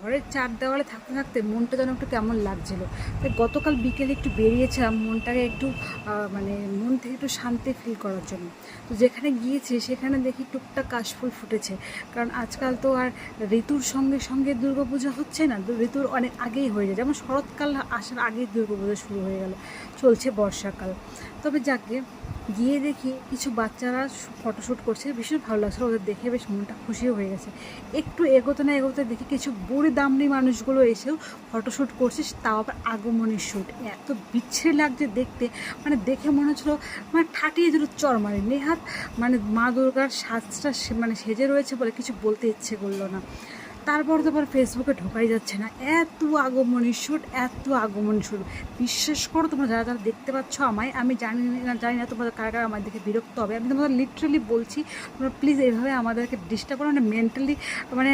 ঘরের চার দেওয়ালে থাকতে থাকতে মনটা যেন একটু কেমন লাগছিল। তাই গতকাল বিকেলে একটু বেরিয়েছিলাম মনটাকে একটু মানে মন থেকে একটু শান্তি ফিল করার জন্য। তো যেখানে গিয়েছি সেখানে দেখি টুকটাক কাশফুল ফুটেছে, কারণ আজকাল তো আর ঋতুর সঙ্গে সঙ্গে দুর্গাপূজা হচ্ছে না, ঋতুর অনেক আগেই হয়ে যায়। যেমন শরৎকাল আসার আগেই দুর্গাপূজা শুরু হয়ে গেল, চলছে বর্ষাকাল। তবে যাকে গিয়ে দেখি কিছু বাচ্চারা ফটোশ্যুট করছে, ভীষণ ভালো লাগছিলো ওদের দেখে, বেশ মনটা খুশিও হয়ে গেছে। একটু এগোতে না এগোতে দেখি কিছু বুড়ি দামড়ি মানুষগুলো এসেও ফটোশ্যুট করছে, তাও আবার আগমনের শ্যুট। এত বিচ্ছিরি লাগছে দেখতে, মানে দেখে মনে হচ্ছিলো মানে ঠাটিয়ে দিল চর মানে নেহাত, মানে মা দুর্গার সাজটা মানে সেজে রয়েছে বলে কিছু বলতে ইচ্ছে করলো না। তারপর তো আবার ফেসবুকে ঢোকাই যাচ্ছে না, এত আগমনী শ্যুট, এত আগমনী শ্যুট। বিশ্বাস করো তোমরা যারা যারা দেখতে পাচ্ছ আমায়, আমি জানি না তোমাদের কারা কারা আমার দেখে বিরক্ত হবে, আমি তোমাদের লিটারালি বলছি, তোমরা প্লিজ এইভাবে আমাদেরকে ডিস্টার্ব করো, মানে মেন্টালি মানে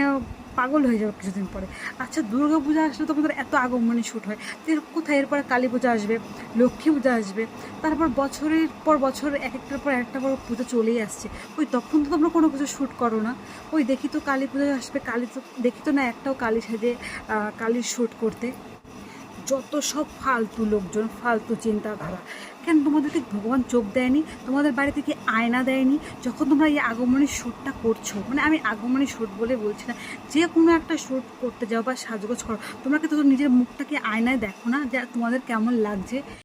পাগল হয়ে যাবে কিছুদিন পরে। আচ্ছা, দুর্গা পূজা আসলে তোমাদের এত আগমনী শ্যুট হয়, তো কোথায় এরপরে কালী পূজা আসবে, লক্ষ্মী পূজা আসবে, তারপর বছরের পর বছর এক একটার পর একটা বড় পুজো চলেই আসছে। ওই তখন তো তোমরা কোনো কিছু শ্যুট করো না। ওই দেখি তো কালী পূজা আসবে, কালী তো দেখি তো না একটাও কালী সাজে কালীর শ্যুট করতে। যত সব ফালতু লোকজন, ফালতু চিন্তাধারা। কেন তোমাদেরকে ভগবান চোখ দেয়নি? তোমাদের বাড়িতে কি আয়না দেয়নি? যখন তোমরা এই আগমনী শ্যুটটা করছো, মানে আমি আগমনী শ্যুট বলে বলছি না, যে কোনো একটা শ্যুট করতে যাও বা সাজগোজ করো, তোমরা কি তো নিজের মুখটাকে আয়নায় দেখো না যে তোমাদের কেমন লাগছে?